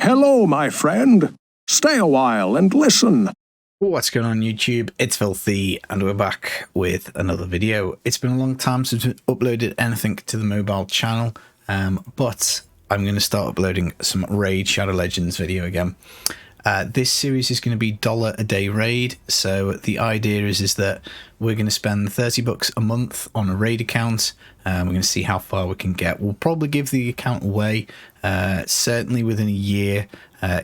Hello, my friend. Stay a while and listen. What's going on YouTube? It's Filthy and we're back with another video. It's been a long time since we've uploaded anything to the mobile channel, but I'm going to start uploading some Raid Shadow Legends video again. This series is going to be $1 a day raid, so the idea is that we're going to spend $30 a month on a raid account. We're going to see how far we can get. We'll probably give the account away, certainly within a year,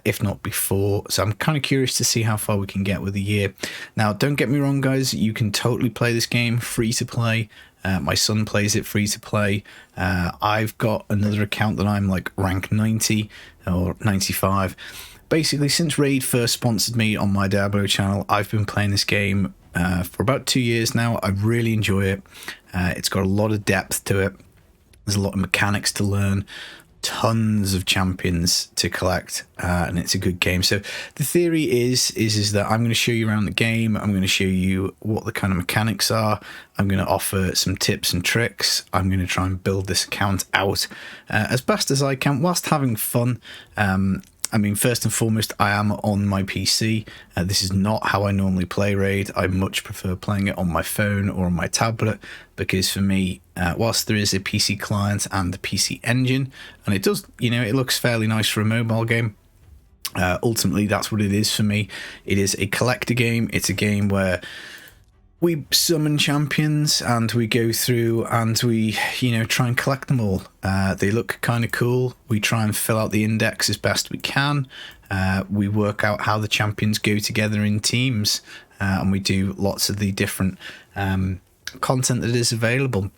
if not before. So I'm kind of curious to see how far we can get with a year. Now, don't get me wrong, guys. You can totally play this game free to play. My son plays it free to play. I've got another account that I'm like rank 90 or 95. Basically, since Raid first sponsored me on my Diablo channel, I've been playing this game for about 2 years now. I really enjoy it. It's got a lot of depth to it. There's a lot of mechanics to learn, tons of champions to collect, and it's a good game. So the theory is that I'm going to show you around the game. I'm going to show you what the kind of mechanics are. I'm going to offer some tips and tricks. I'm going to try and build this account out as best as I can whilst having fun. I mean, first and foremost, I am on my PC. This is not how I normally play Raid. I much prefer playing it on my phone or on my tablet, because for me, whilst there is a PC client and the PC engine, and it does, you know, it looks fairly nice for a mobile game, ultimately that's what it is for me. It is a collector game. It's a game where we summon champions and we go through and we, you know, try and collect them all. They look kind of cool. We try and fill out the index as best we can. We work out how the champions go together in teams, and we do lots of the different content that is available.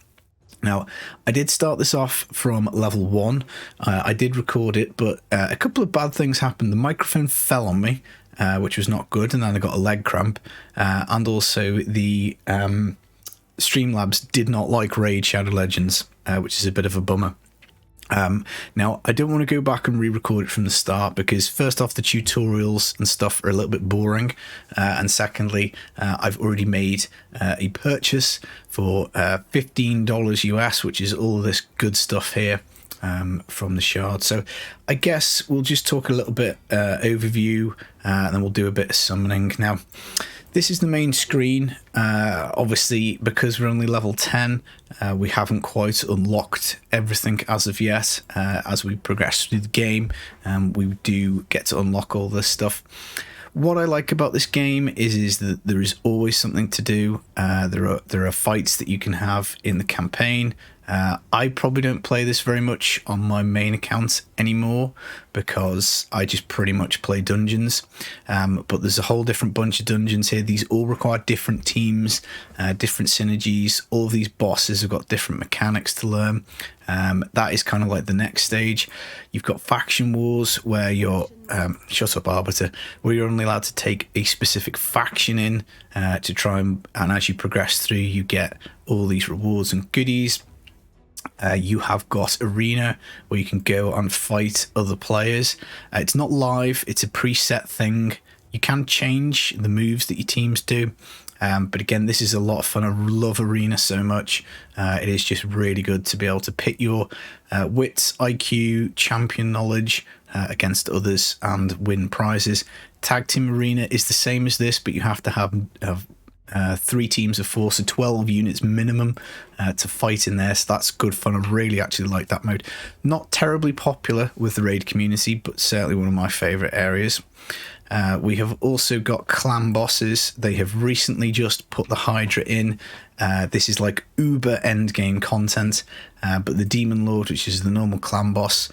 Now, I did start this off from level 1. I did record it, but a couple of bad things happened. The microphone fell on me, which was not good, and then I got a leg cramp, and also the Streamlabs did not like Raid Shadow Legends, which is a bit of a bummer. Now, I don't want to go back and re-record it from the start, because first off, the tutorials and stuff are a little bit boring, and secondly, I've already made a purchase for $15 US, which is all this good stuff here from the shard. So I guess we'll just talk a little bit overview, and then we'll do a bit of summoning. Now, this is the main screen. Obviously, because we're only level 10, we haven't quite unlocked everything as of yet. As we progress through the game, we do get to unlock all this stuff. What I like about this game is that there is always something to do. There are fights that you can have in the campaign. I probably don't play this very much on my main account anymore, because I just pretty much play dungeons. But there's a whole different bunch of dungeons here. These all require different teams, different synergies. All of these bosses have got different mechanics to learn. That is kind of like the next stage. You've got faction wars, where you're shut up, Arbiter, where you're only allowed to take a specific faction in to try and as you progress through, you get all these rewards and goodies. You have got Arena, where you can go and fight other players. It's not live, it's a preset thing. You can change the moves that your teams do. But again, this is a lot of fun. I love Arena so much. It is just really good to be able to pit your wits, IQ, champion knowledge against others and win prizes. Tag Team Arena is the same as this, but you have to have 3 teams of 4, so 12 units minimum to fight in there. So that's good fun. I really actually like that mode. Not terribly popular with the raid community, but certainly one of my favourite areas. We have also got clan bosses. They have recently just put the Hydra in. This is like uber endgame content, but the Demon Lord, which is the normal clan boss,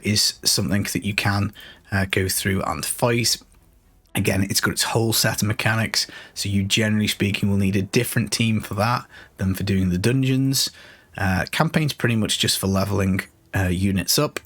is something that you can go through and fight. Again, it's got its whole set of mechanics, so you generally speaking will need a different team for that than for doing the dungeons. Campaign's pretty much just for leveling units up.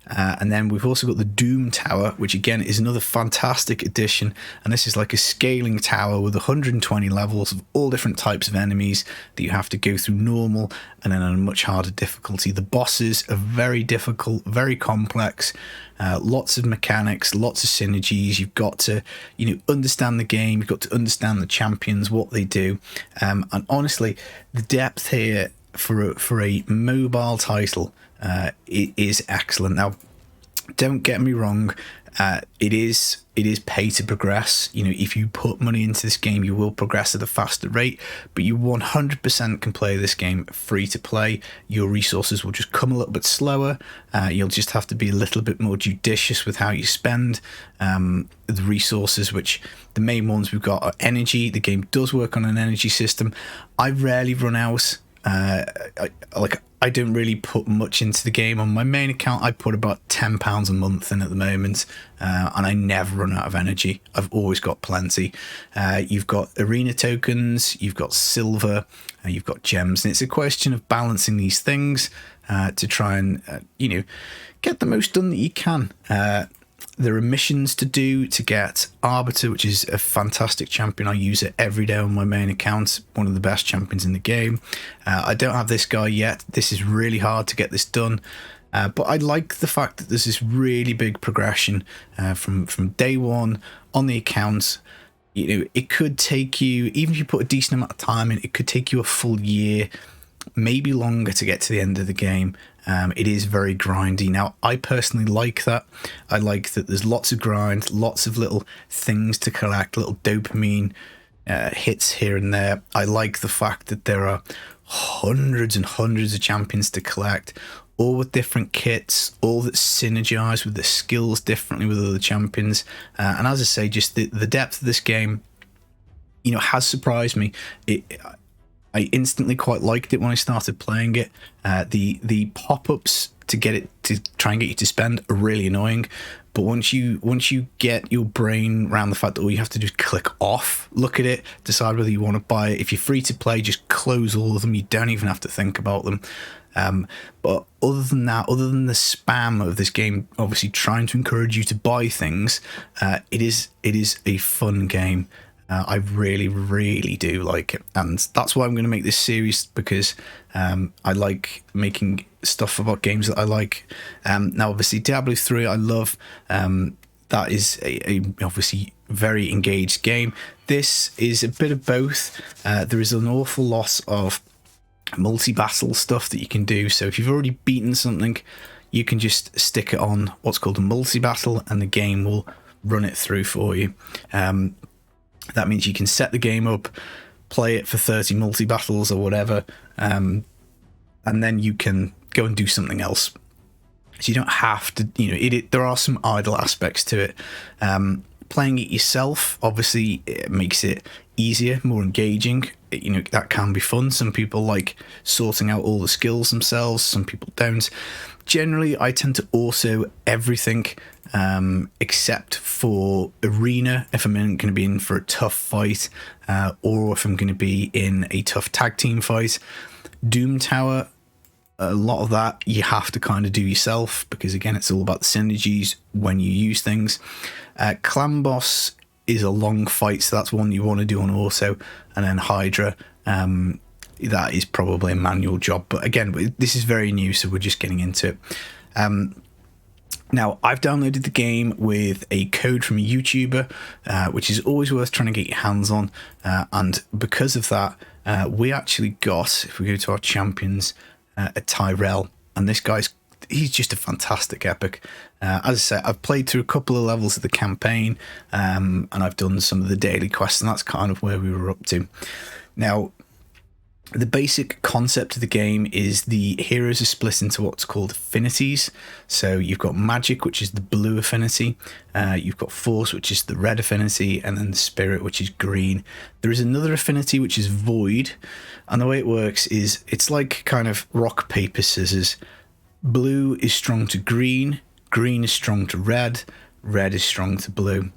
And then we've also got the Doom Tower, which again is another fantastic addition, and this is like a scaling tower with 120 levels of all different types of enemies that you have to go through normal and then on a much harder difficulty. The bosses are very difficult, very complex, lots of mechanics, lots of synergies. You've got to, you know, understand the game, you've got to understand the champions, what they do, and honestly, the depth here for a mobile title, it is excellent. Now, don't get me wrong, it is pay to progress. You know, if you put money into this game, you will progress at a faster rate, but you 100% can play this game free to play. Your resources will just come a little bit slower. You'll just have to be a little bit more judicious with how you spend the resources, which the main ones we've got are energy. The game does work on an energy system. I rarely run out. I don't really put much into the game. On my main account, I put about £10 a month in at the moment, and I never run out of energy. I've always got plenty. You've got arena tokens, you've got silver, you've got gems, and it's a question of balancing these things to try and get the most done that you can. There are missions to do to get Arbiter, which is a fantastic champion. I use it every day on my main account. One of the best champions in the game. I don't have this guy yet. This is really hard to get this done. But I like the fact that there's this really big progression from day one on the account. You know, it could take you, even if you put a decent amount of time in, it could take you a full year, maybe longer to get to the end of the game. It is very grindy. Now, I personally like that. I like that there's lots of grind, lots of little things to collect, little dopamine hits here and there. I like the fact that there are hundreds and hundreds of champions to collect, all with different kits, all that synergize with the skills differently with other champions. And as I say, just the depth of this game, has surprised me. I instantly quite liked it when I started playing it. The pop-ups to try and get you to spend are really annoying. But once you get your brain around the fact that all you have to do is click off, look at it, decide whether you want to buy it. If you're free to play, just close all of them. You don't even have to think about them. But other than that, other than the spam of this game, obviously trying to encourage you to buy things, it is a fun game. I really, really do like it, and that's why I'm going to make this series, because I like making stuff about games that I like. Now, obviously, Diablo 3, I love. That is a obviously very engaged game. This is a bit of both. There is an awful lot of multi-battle stuff that you can do. So if you've already beaten something, you can just stick it on what's called a multi-battle, and the game will run it through for you. That means you can set the game up, play it for 30 multi-battles or whatever, and then you can go and do something else. So you don't have to, there are some idle aspects to it. Playing it yourself, obviously, it makes it easier, more engaging. That can be fun. Some people like sorting out all the skills themselves, some people don't. Generally, I tend to also everything except for arena, if I'm going to be in for a tough fight, or if I'm going to be in a tough tag team fight. Doom Tower, a lot of that you have to kind of do yourself, because again, it's all about the synergies when you use things. Clan Boss is a long fight, so that's one you want to do on auto. And then Hydra, that is probably a manual job, but again, this is very new, so we're just getting into it. Now, I've downloaded the game with a code from a YouTuber, which is always worth trying to get your hands on, and because of that, we actually got, if we go to our champions, a Tyrell, and this he's just a fantastic epic. As I said, I've played through a couple of levels of the campaign, and I've done some of the daily quests, and that's kind of where we were up to. Now, the basic concept of the game is the heroes are split into what's called affinities. So you've got magic, which is the blue affinity, you've got force, which is the red affinity, and then the spirit, which is green. There is another affinity, which is void, and the way it works is it's like kind of rock, paper, scissors. Blue is strong to green, green is strong to red, red is strong to blue,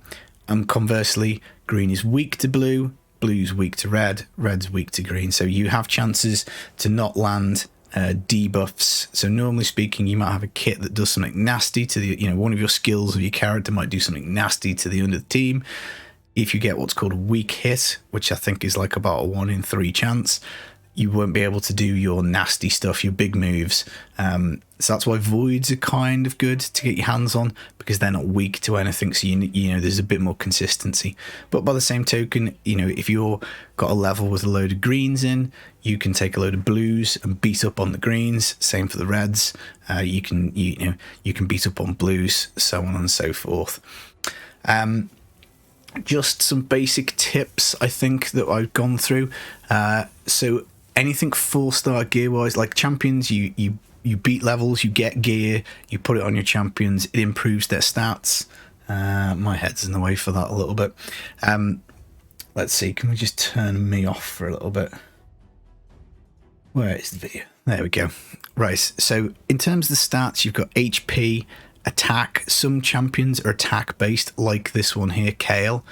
and conversely, green is weak to blue, blue's weak to red, red's weak to green. So you have chances to not land debuffs. So normally speaking, you might have a kit that does something nasty to the, one of your skills of your character might do something nasty to the under the team. If you get what's called a weak hit, which I think is like about a 1 in 3 chance, you won't be able to do your nasty stuff, your big moves. So that's why voids are kind of good to get your hands on, because they're not weak to anything. So you know there's a bit more consistency. But by the same token, you know, if you're got a level with a load of greens in, you can take a load of blues and beat up on the greens. Same for the reds. You can beat up on blues, so on and so forth. Just some basic tips, I think, that I've gone through. So anything 4-star gear wise, like champions, you beat levels, you get gear, you put it on your champions, it improves their stats. My head's in the way for that a little bit. Let's see, can we just turn me off for a little bit? Where is the video? There we go. Right, so in terms of the stats, you've got HP, attack. Some champions are attack based, like this one here, Kale.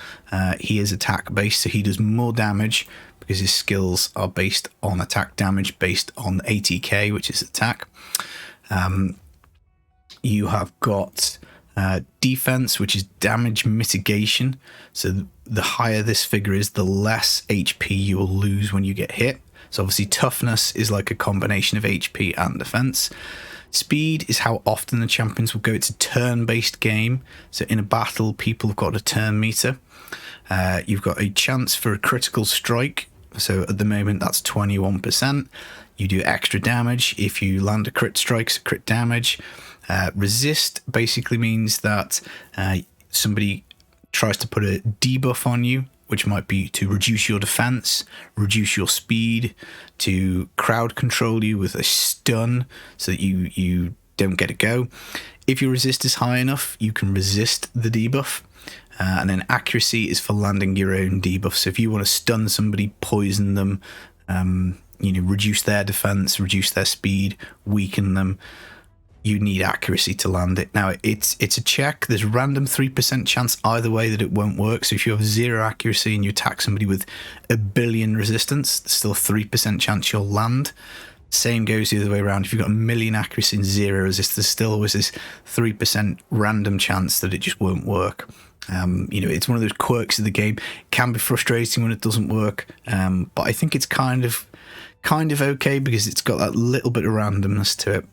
He is attack based, so he does more damage because his skills are based on attack damage based on ATK, which is attack. You have got defense, which is damage mitigation. So the higher this figure is, the less HP you will lose when you get hit. So obviously toughness is like a combination of HP and defense. Speed is how often the champions will go. It's a turn-based game. So in a battle, people have got a turn meter. You've got a chance for a critical strike. So at the moment, that's 21%. You do extra damage if you land a crit strike, so crit damage. Resist basically means that somebody tries to put a debuff on you, which might be to reduce your defense, reduce your speed, to crowd control you with a stun so that you don't get a go. If your resist is high enough, you can resist the debuff. And then accuracy is for landing your own debuff. So if you want to stun somebody, poison them, reduce their defense, reduce their speed, weaken them, you need accuracy to land it. Now, it's a check. There's a random 3% chance either way that it won't work. So if you have 0 accuracy and you attack somebody with 1 billion resistance, there's still a 3% chance you'll land. Same goes the other way around. If you've got 1 million accuracy and 0 resistance, there's still always this 3% random chance that it just won't work. It's one of those quirks of the game. It can be frustrating when it doesn't work, but I think it's kind of okay because it's got that little bit of randomness to it.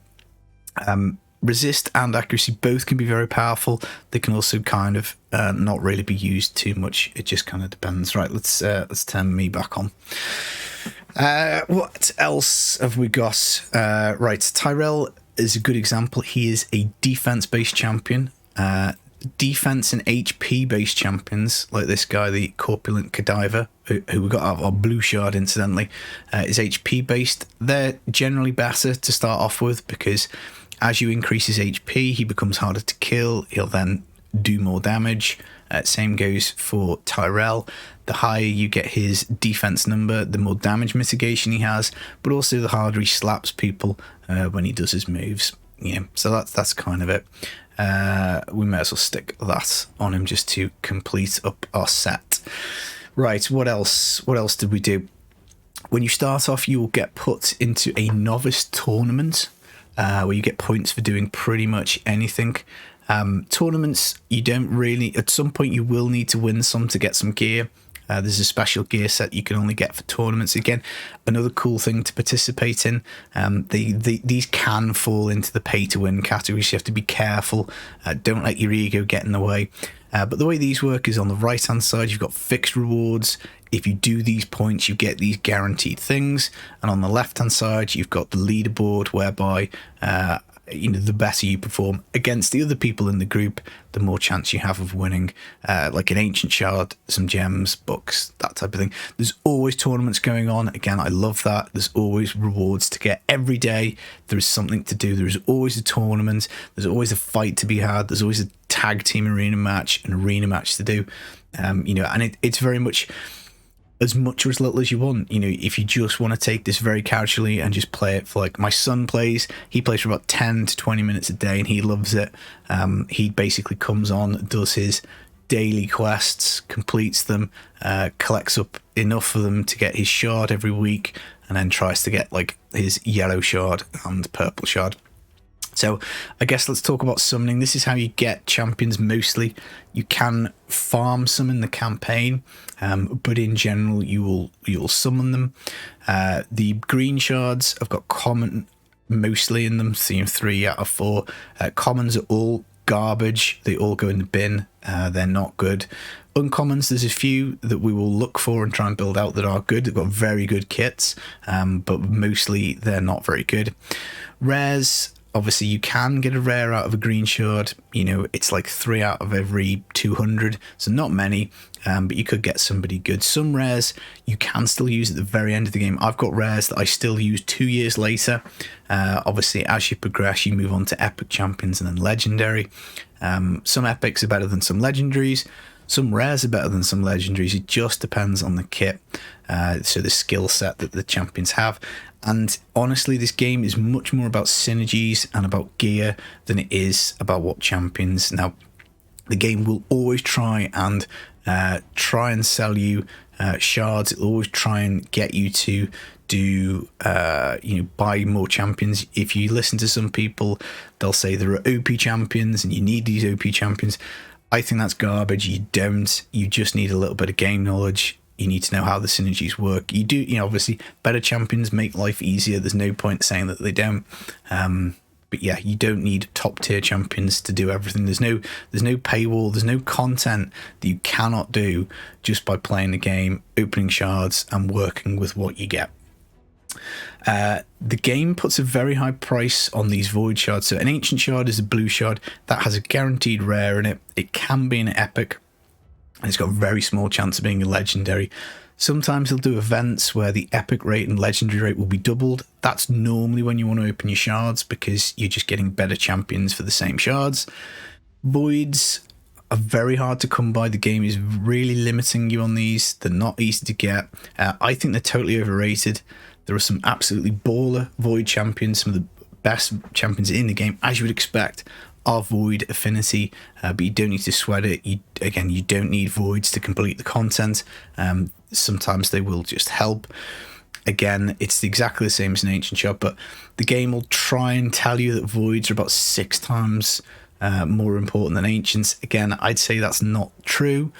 Resist and accuracy both can be very powerful. They can also kind of not really be used too much. It just kind of depends. Right, let's turn me back on. What else have we got? Right, Tyrell is a good example. He is a defense-based champion. Defense and HP-based champions, like this guy, the Corpulent Cadaver, who we got out of our blue shard, incidentally, is HP-based. They're generally better to start off with because as you increase his HP, he becomes harder to kill. He'll then do more damage. Same goes for Tyrell. The higher you get his defense number, the more damage mitigation he has, but also the harder he slaps people when he does his moves. So that's kind of it. We may as well stick that on him just to complete up our set. Right, what else did we do? When you start off, you will get put into a novice tournament where you get points for doing pretty much anything. Tournaments, you don't really, at some point you will need to win some to get some gear. There's a special gear set you can only get for tournaments. Again, another cool thing to participate in. These can fall into the pay-to-win category, so you have to be careful. Don't let your ego get in the way. But the way these work is on the right-hand side, you've got fixed rewards. If you do these points, you get these guaranteed things. And on the left-hand side, you've got the leaderboard, whereby the better you perform against the other people in the group, the more chance you have of winning, like an ancient shard, some gems, books, that type of thing. There's always tournaments going on. Again, I love that. There's always rewards to get every day. There is something to do. There is always a tournament. There's always a fight to be had. There's always a tag team arena match, an arena match to do. And it's very much as much or as little as you want. If you just want to take this very casually and just play it for, like my son plays, he plays for about 10 to 20 minutes a day and he loves it. He basically comes on, does his daily quests, completes them, collects up enough of them to get his shard every week, and then tries to get like his yellow shard and purple shard. So I guess let's talk about summoning. This is how you get champions mostly. You can farm some in the campaign, but in general you'll summon them. The green shards have got common mostly in them, seeing 3 out of 4. Commons are all garbage. They all go in the bin. They're not good. Uncommons, there's a few that we will look for and try and build out that are good. They've got very good kits, but mostly they're not very good. Rares, obviously you can get a rare out of a green shard. You know, it's like 3 out of every 200, so not many, but you could get somebody good. Some rares you can still use at the very end of the game. I've got rares that I still use 2 years later. Obviously, as you progress, you move on to epic champions and then legendary. Some epics are better than some legendaries. Some rares are better than some legendaries. It just depends on the kit, so the skill set that the champions have. And honestly, this game is much more about synergies and about gear than it is about what champions. Now, the game will always try and sell you shards. It'll always try and get you to do buy more champions. If you listen to some people, they'll say there are OP champions and you need these OP champions. I think that's garbage. You don't. You just need a little bit of game knowledge. You need to know how the synergies work. You do, obviously better champions make life easier. There's no point saying that they don't. But yeah, you don't need top tier champions to do everything. There's no paywall. There's no content that you cannot do just by playing the game, opening shards, and working with what you get. The game puts a very high price on these void shards. So an ancient shard is a blue shard that has a guaranteed rare in it. It can be an epic, and it's got a very small chance of being a legendary. Sometimes they'll do events where the epic rate and legendary rate will be doubled. That's normally when you want to open your shards because you're just getting better champions for the same shards. Voids are very hard to come by. The game is really limiting you on these. They're not easy to get. I think they're totally overrated. There are some absolutely baller void champions, some of the best champions in the game, as you would expect, are void affinity, but you don't need to sweat it. You don't need voids to complete the content. Sometimes they will just help. Again, it's exactly the same as an ancient shard, but the game will try and tell you that voids are about 6 times more important than ancients. Again, I'd say that's not true.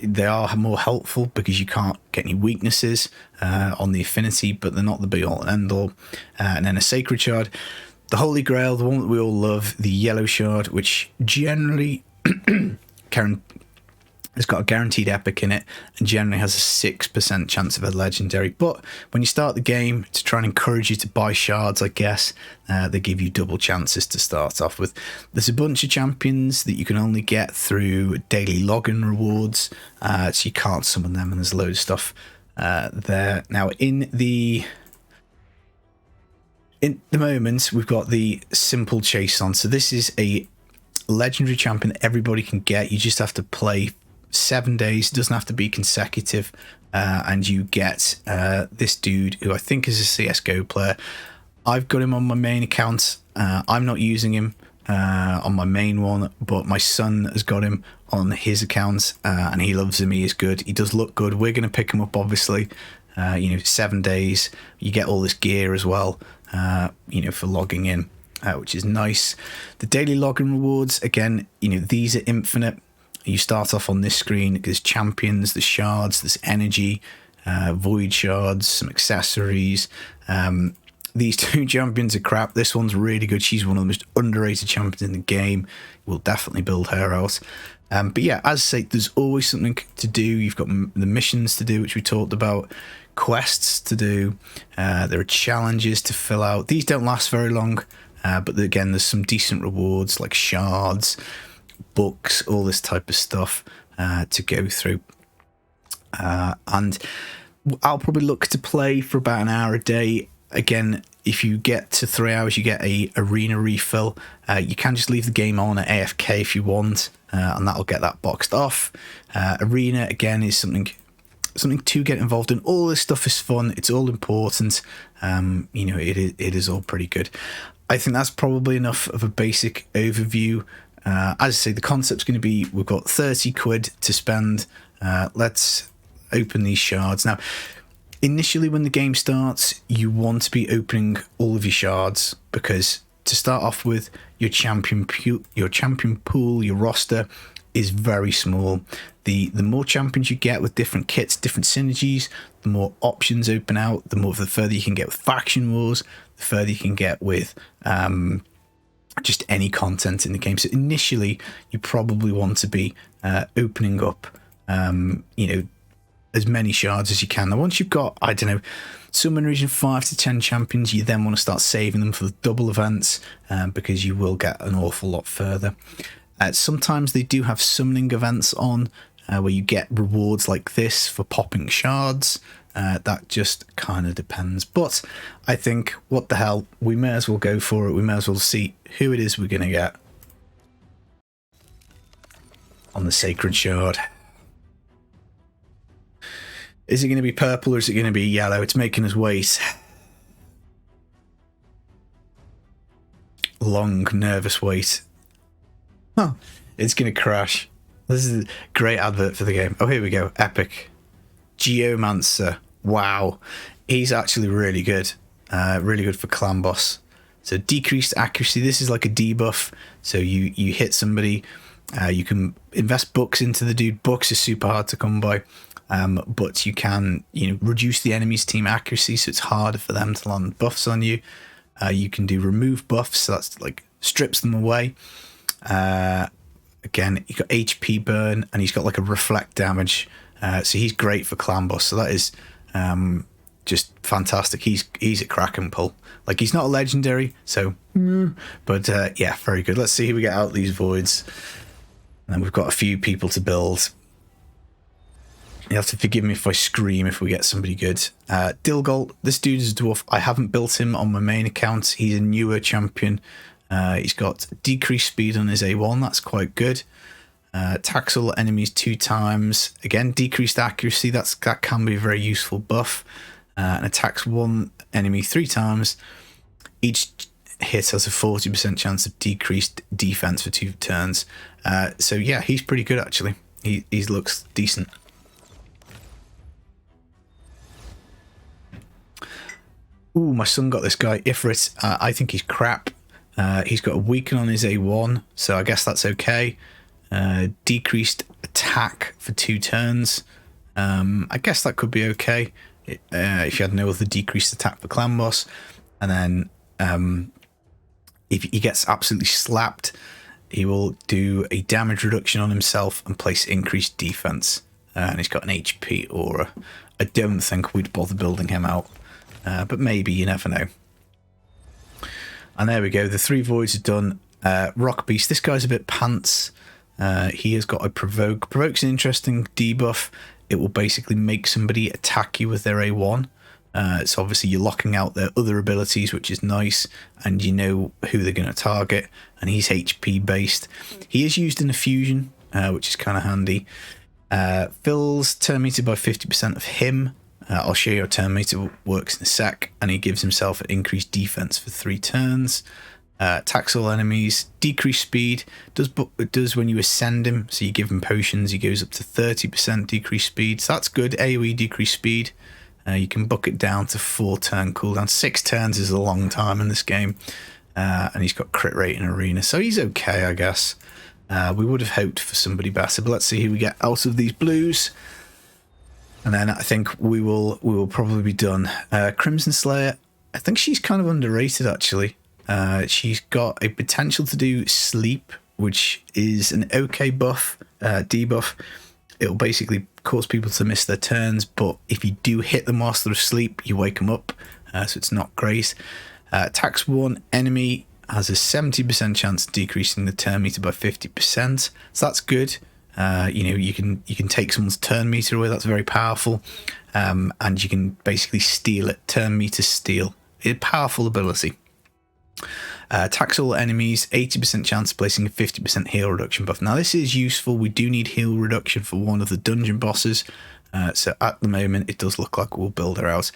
They are more helpful because you can't get any weaknesses on the affinity, but they're not the be all and end all. And then a sacred shard, the holy grail, the one that we all love, the yellow shard, which generally has got a guaranteed epic in it and generally has a 6% chance of a legendary. But when you start the game, to try and encourage you to buy shards, I guess, they give you double chances to start off with. There's a bunch of champions that you can only get through daily login rewards, so you can't summon them, and there's a load of stuff there. Now, in the moment, we've got the simple chase on. So this is a legendary champion that everybody can get. You just have to play 7 days. It doesn't have to be consecutive, and you get this dude who I think is a CSGO player. I've got him on my main account. I'm not using him on my main one, but my son has got him on his account, and he loves him. He is good. He does look good. We're going to pick him up, obviously. 7 days. You get all this gear as well, for logging in, which is nice. The daily login rewards, again, these are infinite. You start off on this screen. There's champions, there's shards, there's energy, void shards, some accessories. These 2 champions are crap. This one's really good. She's one of the most underrated champions in the game. We'll definitely build her out. But yeah, as I say, there's always something to do. You've got the missions to do, which we talked about, quests to do. There are challenges to fill out. These don't last very long, but again, there's some decent rewards like shards, books, all this type of stuff to go through. And I'll probably look to play for about an hour a day. Again, if you get to 3 hours, you get a arena refill. You can just leave the game on at AFK if you want, and that'll get that boxed off. Arena, again, is something to get involved in. All this stuff is fun. It's all important. It is all pretty good. I think that's probably enough of a basic overview. As I say, the concept's going to be, we've got 30 quid to spend. Let's open these shards. Now, initially when the game starts, you want to be opening all of your shards because to start off with, your champion pool, your roster is very small. The more champions you get with different kits, different synergies, the more options open out, the further you can get with faction wars, the further you can get with just any content in the game. So initially, you probably want to be opening up, as many shards as you can. Now, once you've got, I don't know, somewhere in region 5 to 10 champions, you then want to start saving them for the double events, because you will get an awful lot further. Sometimes they do have summoning events on, where you get rewards like this for popping shards. That just kind of depends. But I think, what the hell, we may as well go for it. We may as well see who it is we're going to get on the Sacred Shard. Is it going to be purple or is it going to be yellow? It's making us wait. Long, nervous wait. Huh. It's going to crash. This is a great advert for the game. Oh, here we go. Epic. Geomancer. Wow. He's actually really good. Really good for clan boss. So decreased accuracy. This is like a debuff. So you hit somebody. You can invest bucks into the dude. Bucks is super hard to come by. But you can, reduce the enemy's team accuracy, so it's harder for them to land buffs on you. You can do remove buffs, so that's like strips them away. Again, you got HP burn, and he's got like a reflect damage, so he's great for clan boss. So that is just fantastic. He's a crack and pull. Like, he's not a legendary, so but yeah, very good. Let's see who we get out these voids, and then we've got a few people to build. You have to forgive me if I scream if we get somebody good. Dilgolt, this dude is a dwarf. I haven't built him on my main account. He's a newer champion. He's got decreased speed on his A1. That's quite good. Attacks all enemies 2 times. Again, decreased accuracy. That can be a very useful buff. And attacks 1 enemy 3 times. Each hit has a 40% chance of decreased defense for 2 turns. So yeah, he's pretty good actually. He looks decent. Ooh, my son got this guy, Ifrit. I think he's crap. He's got a weaken on his A1, so I guess that's okay. Decreased attack for 2 turns. I guess that could be okay if you had no other decreased attack for clan boss. And then if he gets absolutely slapped, he will do a damage reduction on himself and place increased defense. And he's got an HP aura. I don't think we'd bother building him out. But maybe, you never know. And there we go. The 3 voids are done. Rock Beast. This guy's a bit pants. He has got a Provoke. Provoke's an interesting debuff. It will basically make somebody attack you with their A1. So obviously you're locking out their other abilities, which is nice. And you know who they're going to target. And he's HP based. He is used in a fusion, which is kind of handy. Fills turn meter by 50% of him. I'll show you how turn meter works in a sec, and he gives himself an increased defense for 3 turns. Attacks all enemies, decreased speed, does when you ascend him, so you give him potions, he goes up to 30% decreased speed, so that's good. AoE decreased speed, you can buck it down to 4 turn cooldown. 6 turns is a long time in this game, and he's got crit rate in arena, so he's okay, I guess. We would have hoped for somebody better, but let's see who we get out of these blues. And then I think we will probably be done. Crimson Slayer, I think she's kind of underrated actually. She's got a potential to do sleep, which is an okay buff, debuff. It'll basically cause people to miss their turns, but if you do hit them whilst they're asleep, you wake them up, so it's not great. Attacks 1 enemy, has a 70% chance of decreasing the turn meter by 50%, so that's good. You can take someone's turn meter away. That's very powerful, and you can basically steal it. Turn meter steal, a powerful ability. Attacks all enemies, 80% chance of placing a 50% heal reduction buff. Now this is useful. We do need heal reduction for one of the dungeon bosses, so at the moment it does look like we'll build her out.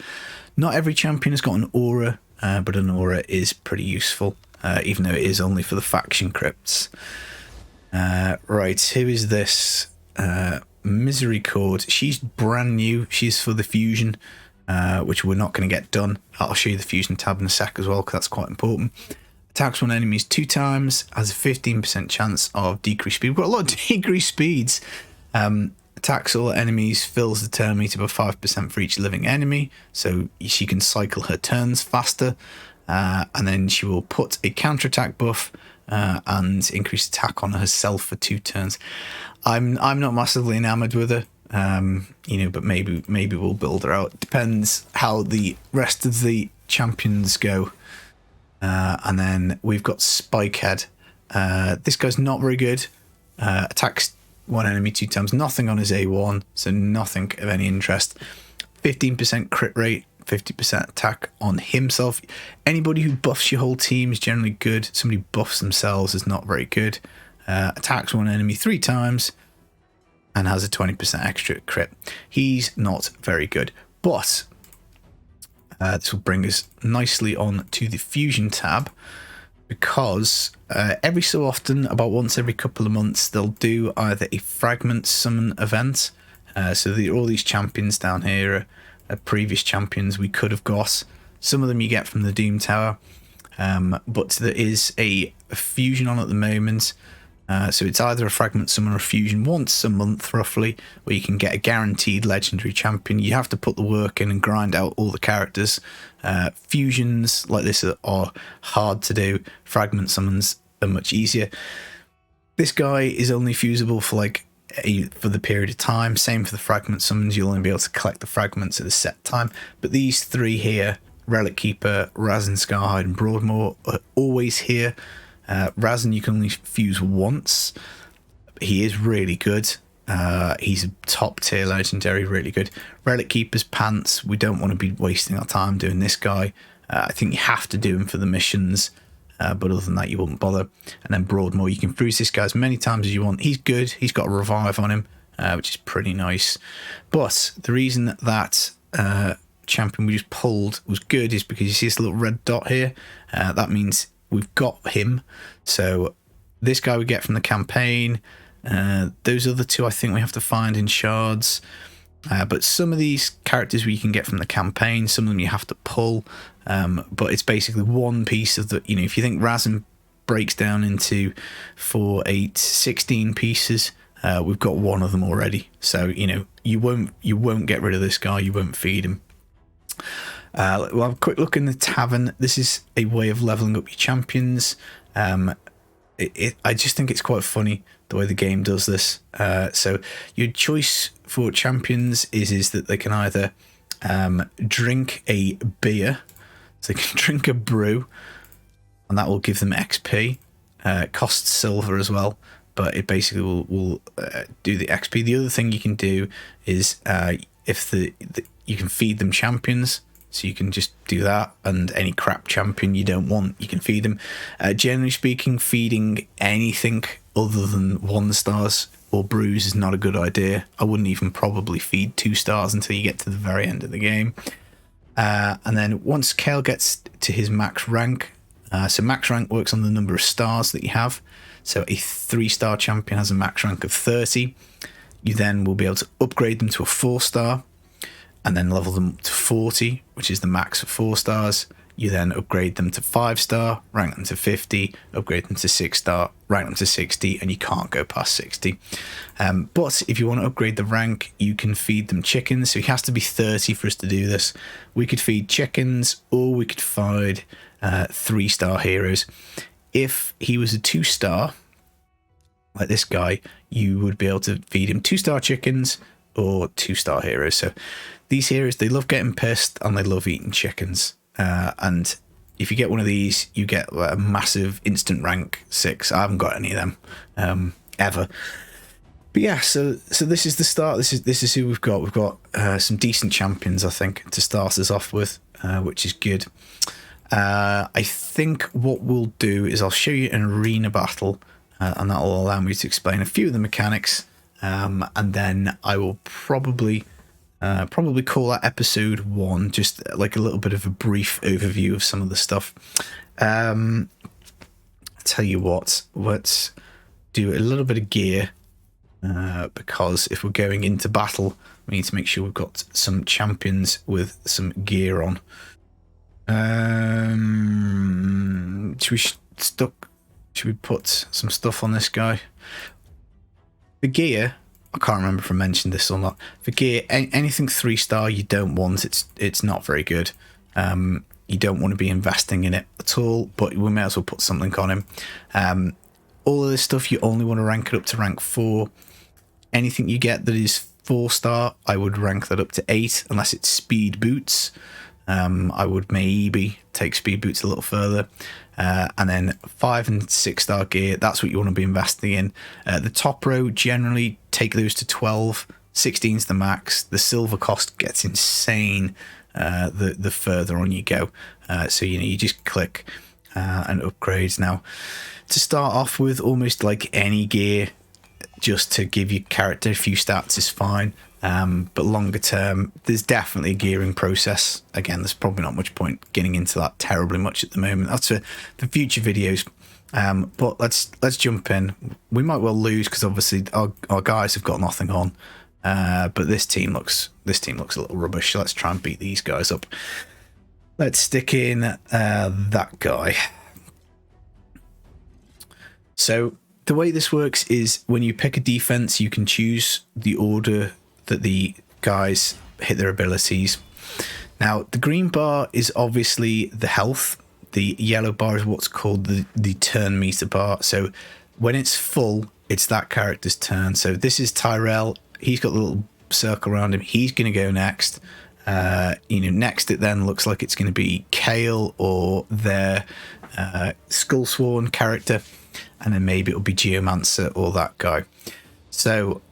Not every champion has got an aura, but an aura is pretty useful, even though it is only for the faction crypts. Right, who is this? Misery Cord. She's brand new. She's for the fusion, which we're not going to get done. I'll show you the fusion tab in a sec as well, because that's quite important. attacks one enemies 2 times, has a 15% chance of decreased speed. We've got a lot of decreased speeds. Attacks all enemies, fills the turn meter by 5% for each living enemy, so she can cycle her turns faster. And then she will put a counterattack buff and increase attack on herself for 2 turns. I'm not massively enamored with her, but maybe we'll build her out. Depends how the rest of the champions go. And then we've got Spikehead. This guy's not very good. Attacks one enemy 2 times. Nothing on his A1, so nothing of any interest. 15% crit rate, 50% attack on himself. Anybody who buffs your whole team is generally good. Somebody buffs themselves is not very good. Attacks one enemy 3 times and has a 20% extra crit. He's not very good, but this will bring us nicely on to the fusion tab, because every so often, about once every couple of months, they'll do either a fragment summon event. So all these champions down here are previous champions we could have got. Some of them you get from the Doom Tower, but there is a fusion on at the moment. So it's either a fragment summon or a fusion once a month roughly, where you can get a guaranteed legendary champion. You have to put the work in and grind out all the characters. Fusions like this are hard to do. Fragment summons are much easier. This guy is only fusible for for the period of time. Same for the fragment summons. You'll only be able to collect the fragments at a set time. But these 3 here, Relic Keeper, Razin, Scarhide and Broadmoor, are always here. Razin you can only fuse once. He is really good. He's a top tier legendary, really good. Relic Keeper's Pants, we don't want to be wasting our time doing this guy. I think you have to do him for the missions, but other than that you wouldn't bother. And then Broadmoor, you can fuse this guy as many times as you want. He's good. He's got a revive on him, which is pretty nice. But the reason that champion we just pulled was good is because you see this little red dot here. That means we've got him. So this guy we get from the campaign. Those other 2 I think we have to find in shards. But some of these characters we can get from the campaign, some of them you have to pull. But it's basically one piece of the, if you think Razin breaks down into 4, 8, 16 pieces, we've got one of them already. So, you won't get rid of this guy, you won't feed him. We'll have a quick look in the tavern. This is a way of leveling up your champions. I just think it's quite funny the way the game does this. So your choice for champions is that they can either drink a beer, so they can drink a brew, and that will give them XP. It costs silver as well, but it basically will do the XP. The other thing you can do is if you can feed them champions. So you can just do that, and any crap champion you don't want, you can feed them. Generally speaking, feeding anything other than 1 stars or brews is not a good idea. I wouldn't even probably feed 2 stars until you get to the very end of the game. And then once Kale gets to his max rank, so max rank works on the number of stars that you have. So a 3-star champion has a max rank of 30. You then will be able to upgrade them to a 4-star. And then level them to 40, which is the max of 4 stars. You then upgrade them to 5-star, rank them to 50, upgrade them to 6-star, rank them to 60, and you can't go past 60. But if you want to upgrade the rank, you can feed them chickens. So it has to be 30 for us to do this. We could feed chickens, or we could feed 3-star heroes. If he was a 2-star, like this guy, you would be able to feed him 2-star chickens or 2-star heroes. So these heroes, they love getting pissed and they love eating chickens. And if you get one of these, you get a massive instant rank 6. I haven't got any of them ever. But yeah, so this is the start. This is who we've got. We've got some decent champions, I think, to start us off with, which is good. I think what we'll do is I'll show you an arena battle, and that will allow me to explain a few of the mechanics. And then I will probably call that episode 1, just like a little bit of a brief overview of some of the stuff. I'll tell you what, let's do a little bit of gear, because if we're going into battle, we need to make sure we've got some champions with some gear on. Should we Should we put some stuff on this guy? The gear, I can't remember if I mentioned this or not. For gear, anything 3-star you don't want. It's not very good. You don't want to be investing in it at all, but we may as well put something on him. All of this stuff, you only want to rank it up to rank 4. Anything you get that is 4-star, I would rank that up to 8, unless it's speed boots. I would maybe take speed boots a little further. And then 5 and 6-star gear, that's what you want to be investing in. The top row, generally take those to 12. 16's the max. The silver cost gets insane the further on you go. So, you just click and upgrades. Now, to start off with, almost like any gear, just to give your character a few stats is fine. But longer term, there's definitely a gearing process. Again, there's probably not much point getting into that terribly much at the moment. That's for future videos. But let's jump in. We might well lose because obviously our guys have got nothing on. But this team looks a little rubbish. So let's try and beat these guys up. Let's stick in that guy. So the way this works is when you pick a defense, you can choose the order that the guys hit their abilities. Now, the green bar is obviously the health. The yellow bar is what's called the turn meter bar. So when it's full, it's that character's turn. So this is Tyrell. He's got the little circle around him. He's going to go next. Next it then looks like it's going to be Kale or their Skullsworn character. And then maybe it'll be Geomancer or that guy. So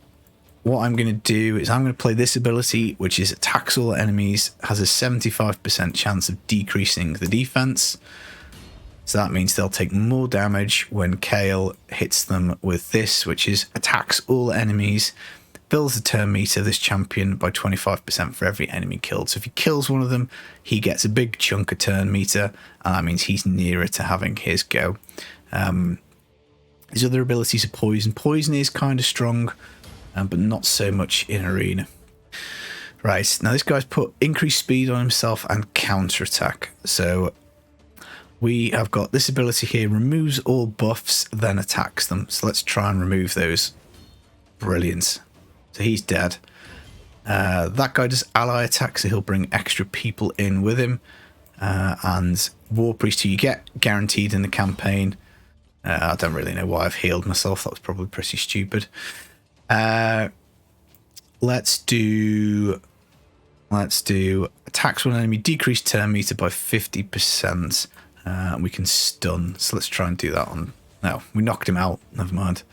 what I'm going to do is I'm going to play this ability, which is attacks all enemies, has a 75% chance of decreasing the defense. So that means they'll take more damage when Kale hits them with this, which is attacks all enemies, fills the turn meter of this champion by 25% for every enemy killed. So if he kills one of them, he gets a big chunk of turn meter, and that means he's nearer to having his go. His other abilities are poison. Poison is kind of strong, but not so much in arena. Right, now this guy's put increased speed on himself and counterattack. So we have got this ability here, removes all buffs, then attacks them. So let's try and remove those. Brilliant. So he's dead. That guy does ally attack, so he'll bring extra people in with him. And War Priest, who you get guaranteed in the campaign. I don't really know why I've healed myself. That was probably pretty stupid. Let's do attacks one enemy, decrease turn meter by 50%. We can stun. So let's try and do that on. No, we knocked him out. Never mind.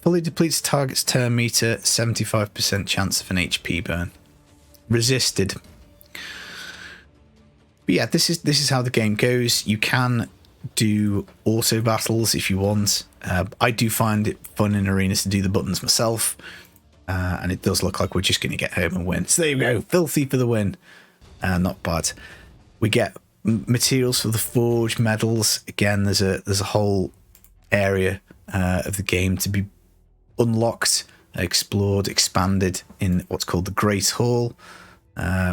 Fully depletes target's turn meter, 75% chance of an HP burn. Resisted. But yeah, this is how the game goes. You can do auto battles if you want. I do find it fun in arenas to do the buttons myself, and it does look like we're just going to get home and win. So there you go, filthy for the win. Not bad. We get materials for the forge, medals. Again, there's a whole area of the game to be unlocked, explored, expanded in what's called the Great Hall,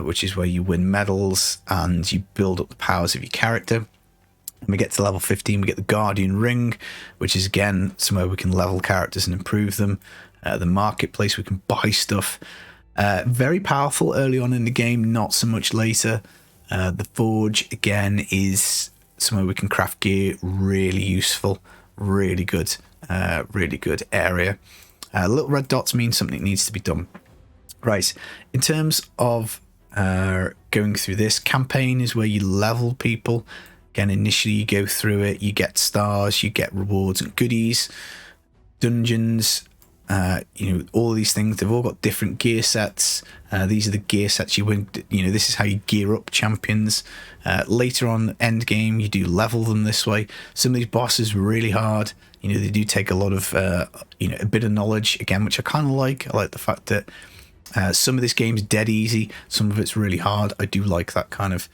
which is where you win medals and you build up the powers of your character. When we get to level 15, we get the Guardian Ring, which is again somewhere we can level characters and improve them. The marketplace, we can buy stuff. Very powerful early on in the game, not so much later. The forge again is somewhere we can craft gear, really useful, really good area. Little red dots mean something needs to be done. Right, in terms of going through this campaign is where you level people. Again, initially you go through it, you get stars, you get rewards and goodies, dungeons, all of these things. They've all got different gear sets. These are the gear sets you win. This is how you gear up champions. Later on, end game, you do level them this way. Some of these bosses are really hard. They do take a lot of, a bit of knowledge again, which I kind of like. I like the fact that some of this game's dead easy, some of it's really hard. I do like that kind of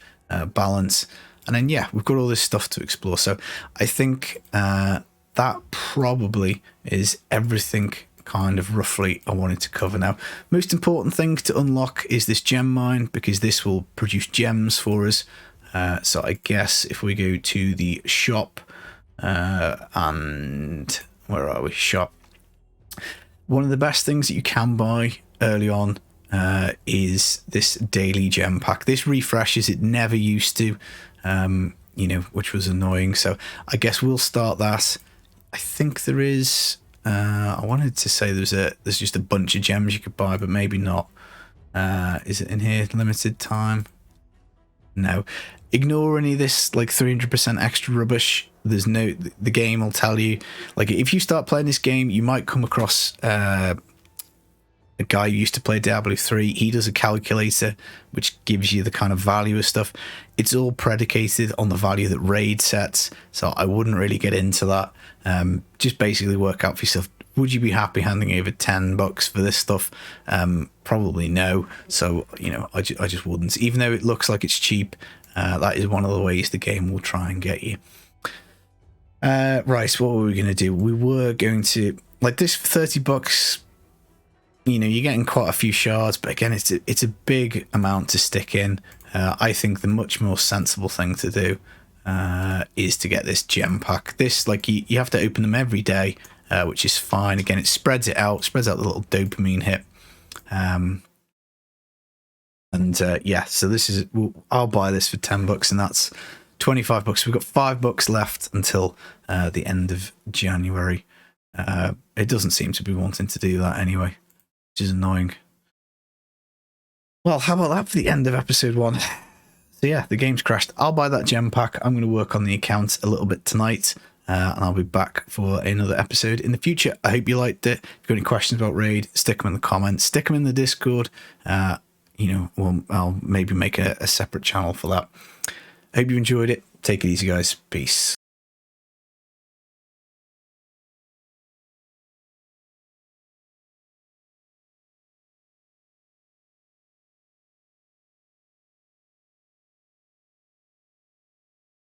balance. And then, yeah, we've got all this stuff to explore. So I think that probably is everything kind of roughly I wanted to cover now. Most important thing to unlock is this gem mine, because this will produce gems for us. So I guess if we go to the shop, and where are we? Shop. One of the best things that you can buy early on is this daily gem pack. This refreshes, it never used to, you know, which was annoying. So I guess we'll start that. I think there is, I wanted to say there's just a bunch of gems you could buy, but maybe not. Is it in here? Limited time? No. Ignore any of this like 300% extra rubbish. There's no, the game will tell you, like, if you start playing this game, you might come across a guy who used to play Diablo 3. He does a calculator which gives you the kind of value of stuff. It's all predicated on the value that Raid sets, so I wouldn't really get into that. Just basically work out for yourself, would you be happy handing over $10 for this stuff? Probably no. So, you know, I just wouldn't. Even though it looks like it's cheap, that is one of the ways the game will try and get you. Right, so what were we going to do? We were going to, like, this for $30, you know, you're getting quite a few shards, but again, it's a big amount to stick in. I think the much more sensible thing to do is to get this gem pack. This, like, you have to open them every day, which is fine. Again, it spreads out the little dopamine hit. Yeah, so this is, I'll buy this for $10, and that's $25. We've got $5 left until the end of January. It doesn't seem to be wanting to do that anyway, which is annoying. Well, how about that for the end of episode 1? So yeah, the game's crashed. I'll buy that gem pack. I'm going to work on the account a little bit tonight, and I'll be back for another episode in the future. I hope you liked it. If you've got any questions about Raid, stick them in the comments, stick them in the Discord. You know, well, I'll maybe make a separate channel for that. I hope you enjoyed it. Take it easy, guys. Peace.